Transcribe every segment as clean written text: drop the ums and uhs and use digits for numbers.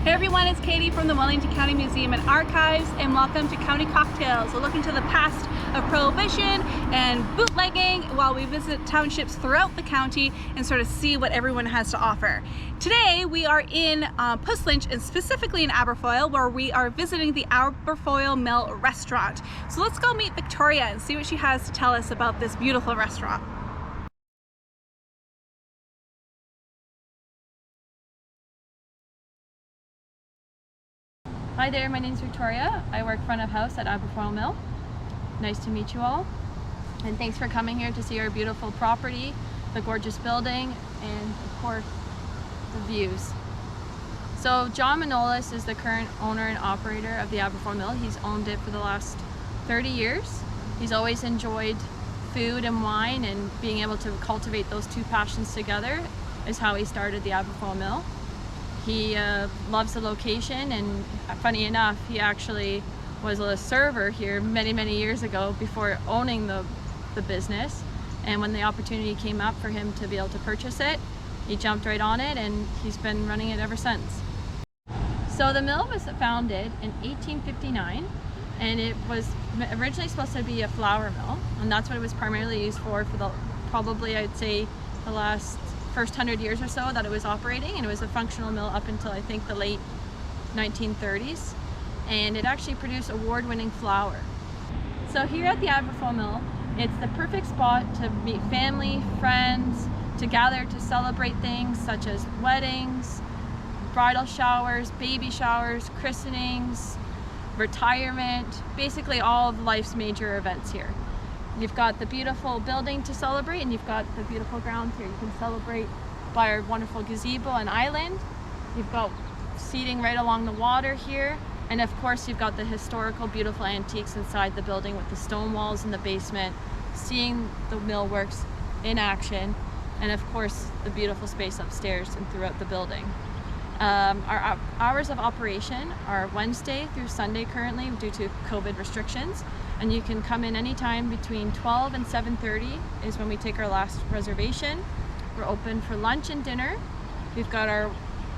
Hey everyone, it's Katie from the Wellington County Museum and Archives, and welcome to County Cocktails. We'll look into the past of Prohibition and bootlegging while we visit townships throughout the county and sort of see what everyone has to offer. Today we are in Puslinch, and specifically in Aberfoyle, where we are visiting the Aberfoyle Mill Restaurant. So let's go meet Victoria and see what she has to tell us about this beautiful restaurant. Hi there, my name is Victoria. I work front of house at Aberfoyle Mill. Nice to meet you all. And thanks for coming here to see our beautiful property, the gorgeous building, and of course, the views. So John Manolis is the current owner and operator of the Aberfoyle Mill. He's owned it for the last 30 years. He's always enjoyed food and wine, and being able to cultivate those two passions together is how he started the Aberfoyle Mill. He loves the location, and funny enough, he actually was a server here many years ago before owning the business. And when the opportunity came up for him to be able to purchase it, he jumped right on it, and he's been running it ever since. So the mill was founded in 1859, and it was originally supposed to be a flour mill, and that's what it was primarily used for the probably, I'd say, the first 100 years or so that it was operating. And it was a functional mill up until I think the late 1930s, and it actually produced award-winning flour. So here at the Aberfoyle Mill, it's the perfect spot to meet family, friends, to gather to celebrate things such as weddings, bridal showers, baby showers, christenings, retirement, basically all of life's major events here. You've got the beautiful building to celebrate, and you've got the beautiful grounds here. You can celebrate by our wonderful gazebo and island. You've got seating right along the water here. And of course, you've got the historical, beautiful antiques inside the building with the stone walls in the basement, seeing the mill works in action, and of course, the beautiful space upstairs and throughout the building. Our hours of operation are Wednesday through Sunday currently due to COVID restrictions. And you can come in anytime between 12 and 7:30 is when we take our last reservation. We're open for lunch and dinner. We've got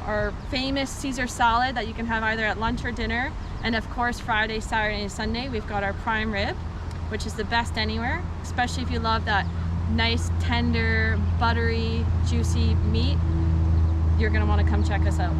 our famous Caesar salad that you can have either at lunch or dinner. And of course, Friday, Saturday, and Sunday, we've got our prime rib, which is the best anywhere, especially if you love that nice, tender, buttery, juicy meat. You're gonna wanna come check us out.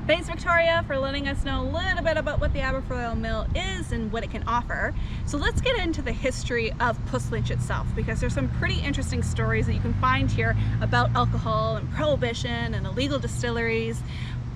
Thanks, Victoria, for letting us know a little bit about what the Aberfoyle Mill is and what it can offer. So let's get into the history of Puslinch itself, because there's some pretty interesting stories that you can find here about alcohol and prohibition and illegal distilleries.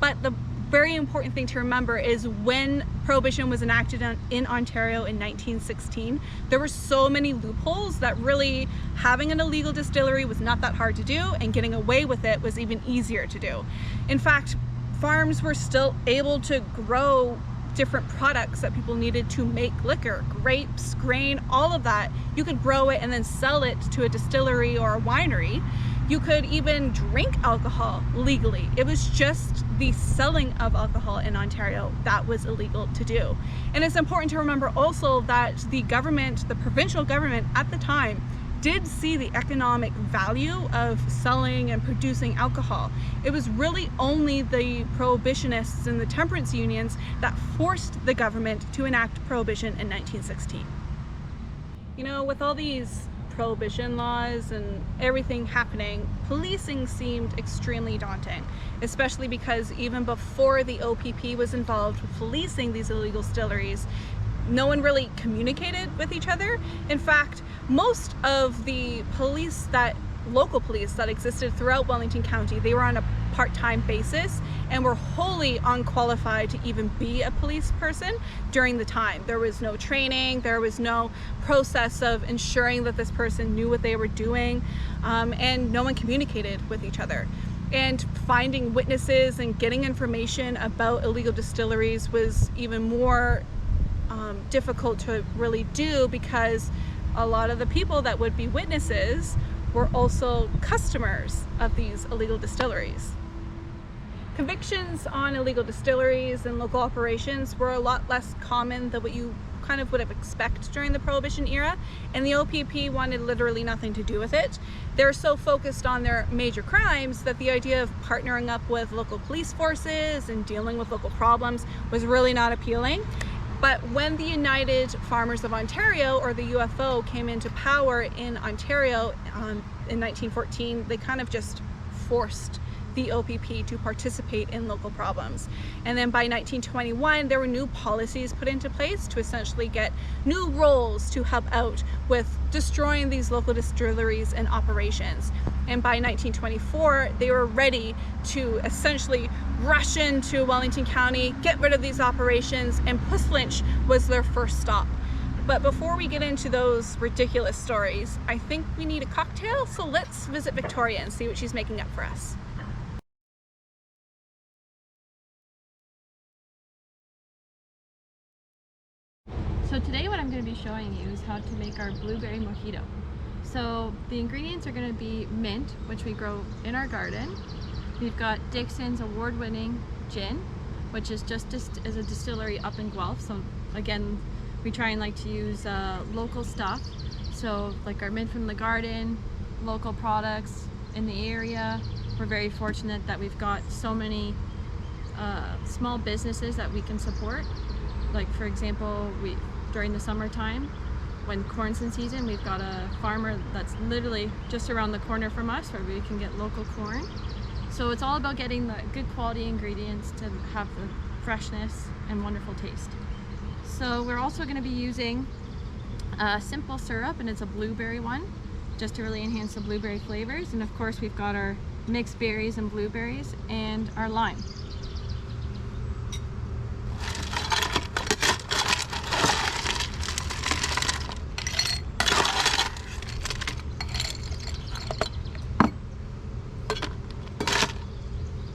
But the very important thing to remember is when Prohibition was enacted in Ontario in 1916, there were so many loopholes that really having an illegal distillery was not that hard to do, and getting away with it was even easier to do. In fact, farms were still able to grow different products that people needed to make liquor, grapes, grain, all of that. You could grow it and then sell it to a distillery or a winery. You could even drink alcohol legally. It was just the selling of alcohol in Ontario that was illegal to do. And it's important to remember also that the government, the provincial government at the time, did see the economic value of selling and producing alcohol. It was really only the prohibitionists and the temperance unions that forced the government to enact prohibition in 1916. You know, with all these prohibition laws and everything happening, policing seemed extremely daunting, especially because even before the OPP was involved with policing these illegal distilleries, no one really communicated with each other. In fact, most of the local police that existed throughout Wellington County, they were on a part-time basis and were wholly unqualified to even be a police person during the time. There was no training, there was no process of ensuring that this person knew what they were doing, and no one communicated with each other. And finding witnesses and getting information about illegal distilleries was even more difficult to really do, because a lot of the people that would be witnesses were also customers of these illegal distilleries. Convictions on illegal distilleries and local operations were a lot less common than what you kind of would have expected during the Prohibition era, and the OPP wanted literally nothing to do with it. They're so focused on their major crimes that the idea of partnering up with local police forces and dealing with local problems was really not appealing. But when the United Farmers of Ontario, or the UFO, came into power in Ontario in 1914, they kind of just forced the OPP to participate in local problems. And then by 1921, there were new policies put into place to essentially get new roles to help out with destroying these local distilleries and operations. And by 1924, they were ready to essentially rush into Wellington County, get rid of these operations, and Puslinch was their first stop. But before we get into those ridiculous stories, I think we need a cocktail, so let's visit Victoria and see what she's making up for us. So today what I'm going to be showing you is how to make our blueberry mojito. So the ingredients are going to be mint, which we grow in our garden. We've got Dixon's award-winning gin, which is just as a distillery up in Guelph. So again, we try and like to use local stuff. So like our mint from the garden, local products in the area. We're very fortunate that we've got so many small businesses that we can support. Like for example, during the summertime, when corn's in season, we've got a farmer that's literally just around the corner from us where we can get local corn. So it's all about getting the good quality ingredients to have the freshness and wonderful taste. So we're also going to be using a simple syrup, and it's a blueberry one, just to really enhance the blueberry flavors. And of course we've got our mixed berries and blueberries and our lime.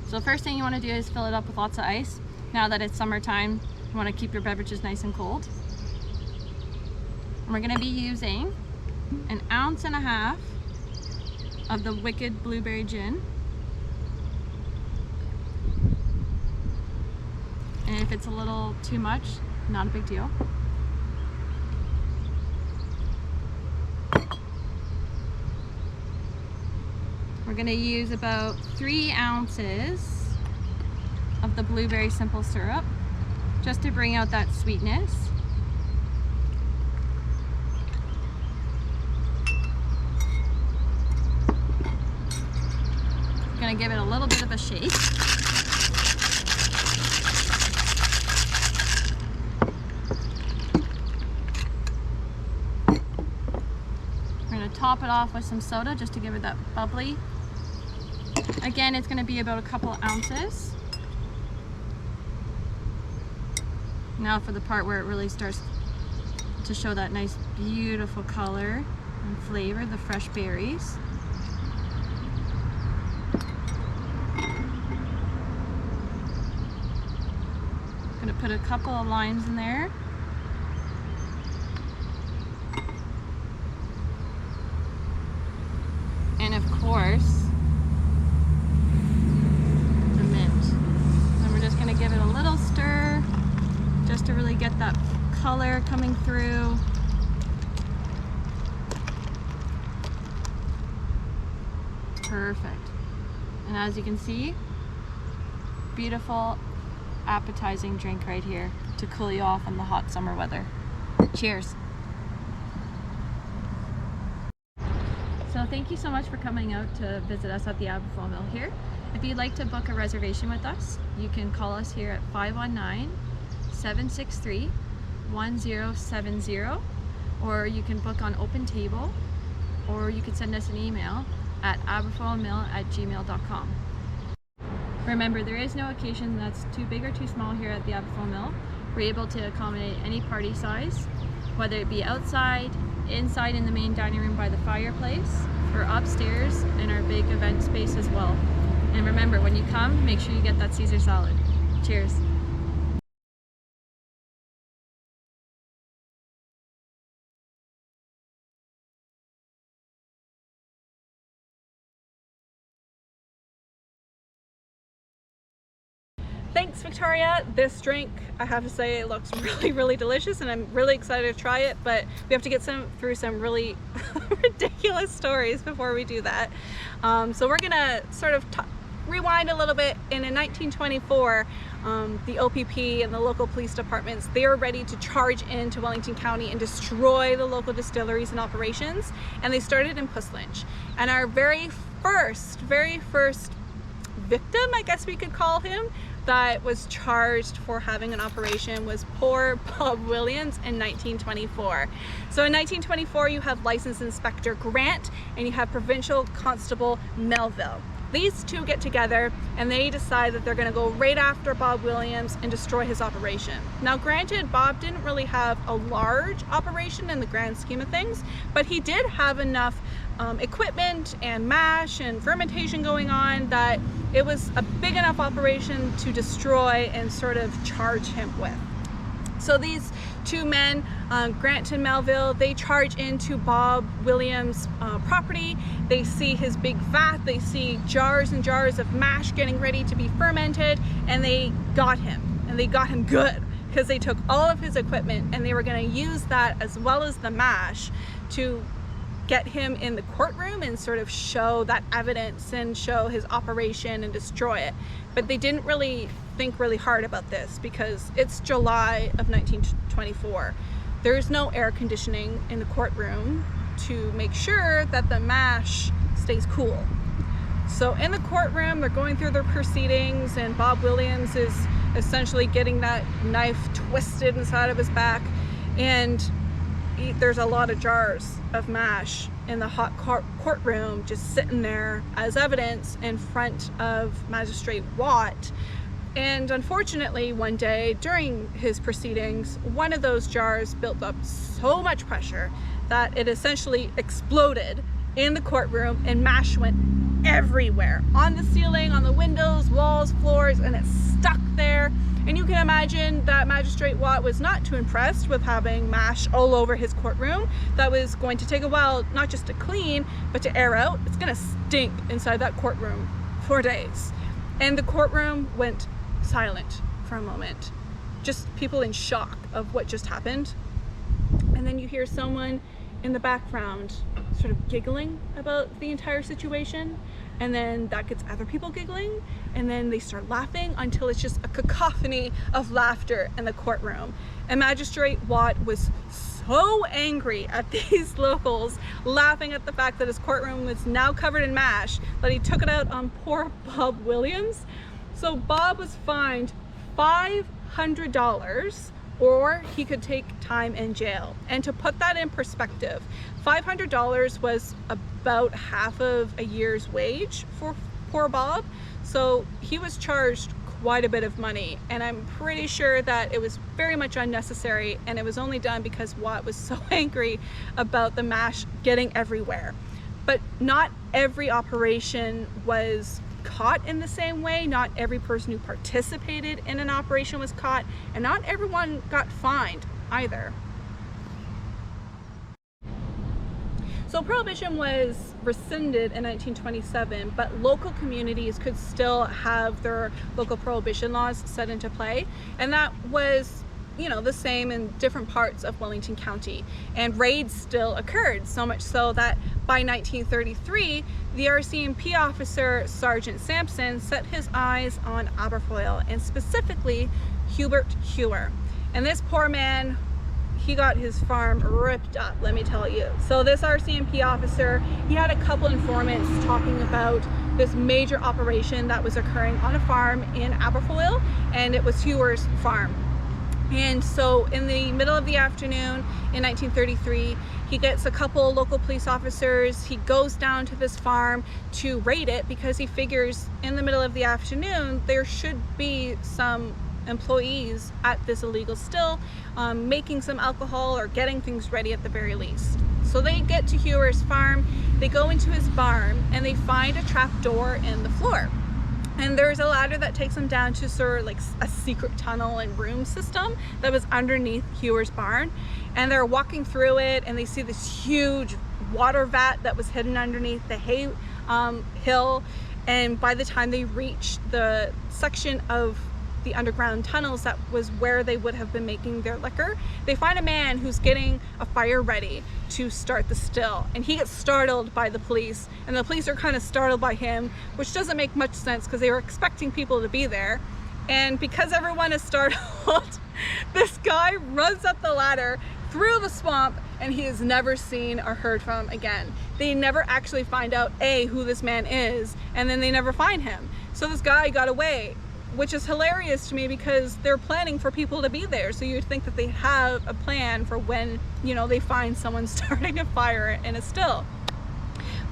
So the first thing you want to do is fill it up with lots of ice. Now that it's summertime, you want to keep your beverages nice and cold. And we're going to be using 1.5 ounces of the Wicked Blueberry Gin. And if it's a little too much, not a big deal. We're going to use about 3 ounces of the blueberry simple syrup, just to bring out that sweetness. Going to give it a little bit of a shake. We're going to top it off with some soda just to give it that bubbly. Again, it's going to be about a couple ounces. Now for the part where it really starts to show that nice beautiful color and flavor, the fresh berries. I'm going to put a couple of limes in there. And of course, the mint. And we're just going to give it a little stir just to really get that color coming through. Perfect. And as you can see, beautiful appetizing drink right here to cool you off in the hot summer weather. Cheers. So thank you so much for coming out to visit us at the Aberfoyle Mill here. If you'd like to book a reservation with us, you can call us here at 519-763-1070, or you can book on Open Table, or you can send us an email at aberfoylemill@gmail.com. Remember, there is no occasion that's too big or too small here at the Aberfoyle Mill. We're able to accommodate any party size, whether it be outside, inside in the main dining room by the fireplace, or upstairs in our big event space as well. And remember, when you come, make sure you get that Caesar salad. Cheers. Thanks, Victoria. This drink, I have to say, it looks really delicious, and I'm really excited to try it, but we have to get through some really ridiculous stories before we do that. So we're gonna sort of rewind a little bit. And in 1924, the OPP and the local police departments, they were ready to charge into Wellington County and destroy the local distilleries and operations, and they started in Puslinch. And our very first victim, I guess we could call him, that was charged for having an operation was poor Bob Williams in 1924. So in 1924, you have License Inspector Grant and you have Provincial Constable Melville. These two get together and they decide that they're going to go right after Bob Williams and destroy his operation. Now granted, Bob didn't really have a large operation in the grand scheme of things, but he did have enough equipment and mash and fermentation going on that it was a big enough operation to destroy and sort of charge him with. So these two men, Grant and Melville, they charge into Bob Williams' property. They see his big vat, they see jars and jars of mash getting ready to be fermented, and they got him, and they got him good, because they took all of his equipment and they were going to use that as well as the mash to get him in the courtroom and sort of show that evidence and show his operation and destroy it. But they didn't really think really hard about this because it's July of 1924. There's no air conditioning in the courtroom to make sure that the mash stays cool. So in the courtroom, they're going through their proceedings, and Bob Williams is essentially getting that knife twisted inside of his back, and there's a lot of jars of mash in the hot courtroom just sitting there as evidence in front of Magistrate Watt. And unfortunately, one day during his proceedings, one of those jars built up so much pressure that it essentially exploded in the courtroom, and mash went everywhere, on the ceiling, on the windows, walls, floors, and it stuck there. And you can imagine that Magistrate Watt was not too impressed with having mash all over his courtroom. That was going to take a while, not just to clean, but to air out. It's gonna stink inside that courtroom for days. And the courtroom went silent for a moment. Just people in shock of what just happened. And then you hear someone in the background sort of giggling about the entire situation, and then that gets other people giggling, and then they start laughing until it's just a cacophony of laughter in the courtroom. And Magistrate Watt was so angry at these locals laughing at the fact that his courtroom was now covered in mash that he took it out on poor Bob Williams. So Bob was fined $500, or he could take time in jail. And to put that in perspective, $500 was about half of a year's wage for poor Bob. So he was charged quite a bit of money, and I'm pretty sure that it was very much unnecessary, and it was only done because Watt was so angry about the mash getting everywhere. But not every operation was caught in the same way. Not every person who participated in an operation was caught, and not everyone got fined either. So Prohibition was rescinded in 1927, but local communities could still have their local prohibition laws set into play, and that was, you know, the same in different parts of Wellington County. And raids still occurred, so much so that by 1933, the RCMP officer, Sergeant Sampson, set his eyes on Aberfoyle, and specifically Hubert Hewer. And this poor man, he got his farm ripped up, let me tell you. So this RCMP officer, he had a couple informants talking about this major operation that was occurring on a farm in Aberfoyle, and it was Hewer's farm. And so in the middle of the afternoon in 1933, he gets a couple local police officers. He goes down to this farm to raid it because he figures in the middle of the afternoon there should be some employees at this illegal still making some alcohol or getting things ready at the very least. So they get to Hewer's farm, they go into his barn, and they find a trap door in the floor. And there's a ladder that takes them down to sort of like a secret tunnel and room system that was underneath Hewer's barn. And they're walking through it, and they see this huge water vat that was hidden underneath the hay hill. And by the time they reach the section of the underground tunnels that was where they would have been making their liquor, they find a man who's getting a fire ready to start the still, and he gets startled by the police, and the police are kind of startled by him, which doesn't make much sense because they were expecting people to be there. And because everyone is startled, this guy runs up the ladder through the swamp, and he is never seen or heard from again. They never actually find out who this man is, and then they never find him. So this guy got away, which is hilarious to me because they're planning for people to be there. So you'd think that they have a plan for when, you know, they find someone starting a fire in a still.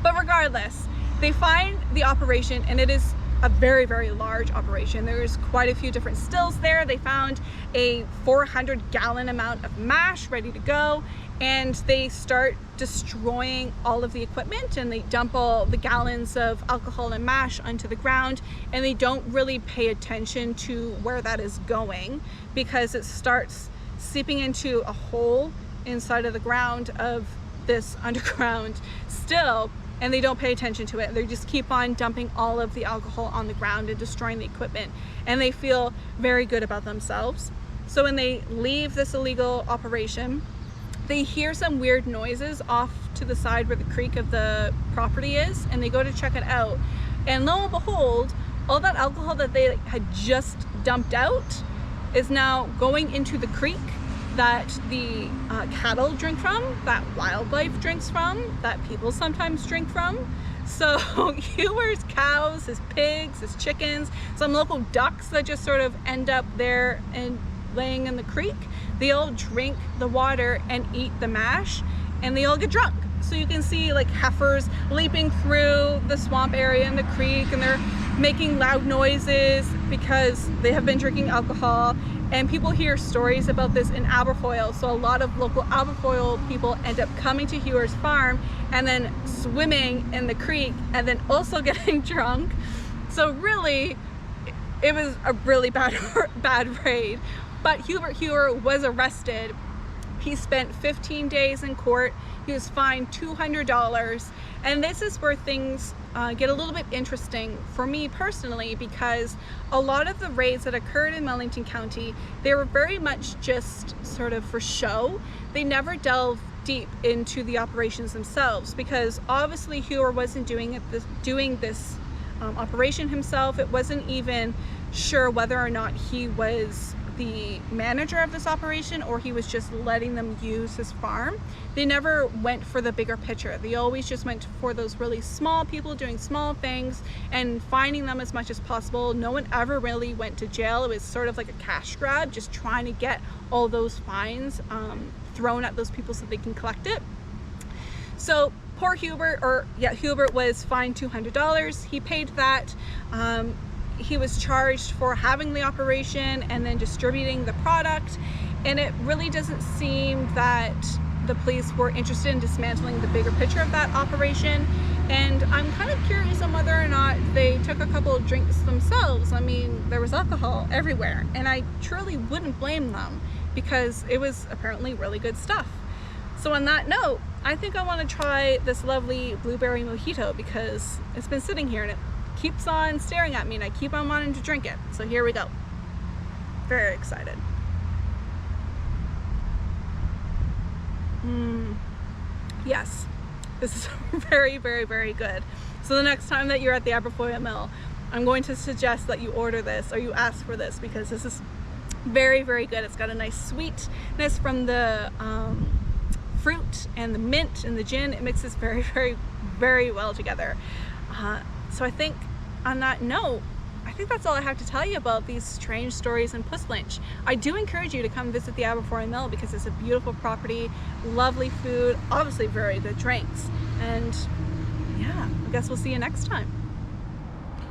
But regardless, they find the operation, and it is a very, very large operation. There's quite a few different stills there. They found a 400-gallon amount of mash ready to go, and they start destroying all of the equipment, and they dump all the gallons of alcohol and mash onto the ground, and they don't really pay attention to where that is going because it starts seeping into a hole inside of the ground of this underground still, and they don't pay attention to it. They just keep on dumping all of the alcohol on the ground and destroying the equipment, and they feel very good about themselves. So when they leave this illegal operation, they hear some weird noises off to the side where the creek of the property is, and they go to check it out. And lo and behold, all that alcohol that they had just dumped out is now going into the creek that the cattle drink from, that wildlife drinks from, that people sometimes drink from. So Hewer's cows, his pigs, his chickens, some local ducks that just sort of end up there and laying in the creek, they all drink the water and eat the mash, and they all get drunk. So you can see like heifers leaping through the swamp area in the creek, and they're making loud noises because they have been drinking alcohol. And people hear stories about this in Aberfoyle, so a lot of local Aberfoyle people end up coming to Hewer's farm and then swimming in the creek and then also getting drunk. So really, it was a really bad raid. But Hubert Hewer was arrested. He spent 15 days in court. He was fined $200. And this is where things get a little bit interesting for me personally, because a lot of the raids that occurred in Wellington County, they were very much just sort of for show. They never delved deep into the operations themselves, because obviously Hewer wasn't doing this operation himself. It wasn't even sure whether or not he was the manager of this operation or he was just letting them use his farm. They never went for the bigger picture. They always just went for those really small people doing small things and finding them as much as possible. No one ever really went to jail. It was sort of like a cash grab, just trying to get all those fines thrown at those people so they can collect it. So poor Hubert, Hubert was fined $200. He paid that. He was charged for having the operation and then distributing the product, and it really doesn't seem that the police were interested in dismantling the bigger picture of that operation. And I'm kind of curious on whether or not they took a couple of drinks themselves. I mean, there was alcohol everywhere, and I truly wouldn't blame them because it was apparently really good stuff. So on that note, I think I want to try this lovely blueberry mojito because it's been sitting here and it keeps on staring at me and I keep on wanting to drink it. So here we go. Very excited. Yes, this is very, very, very good. So the next time that you're at the Aberfoyle Mill, I'm going to suggest that you order this or you ask for this because this is very, very good. It's got a nice sweetness from the fruit and the mint and the gin. It mixes very, very, very well together. So I think on that note, I think that's all I have to tell you about these strange stories in Puslinch. I do encourage you to come visit the Aberfoyle Mill because it's a beautiful property, lovely food, obviously very good drinks. And yeah, I guess we'll see you next time.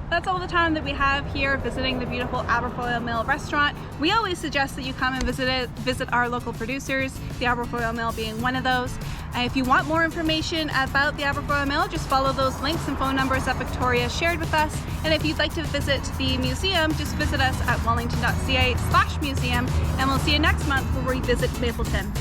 That's all the time that we have here visiting the beautiful Aberfoyle Mill Restaurant. We always suggest that you come and visit our local producers, the Aberfoyle Mill being one of those. And if you want more information about the Aberfoyle Mill, just follow those links and phone numbers that Victoria shared with us. And if you'd like to visit the museum, just visit us at wellington.ca/museum, and we'll see you next month where we visit Mapleton.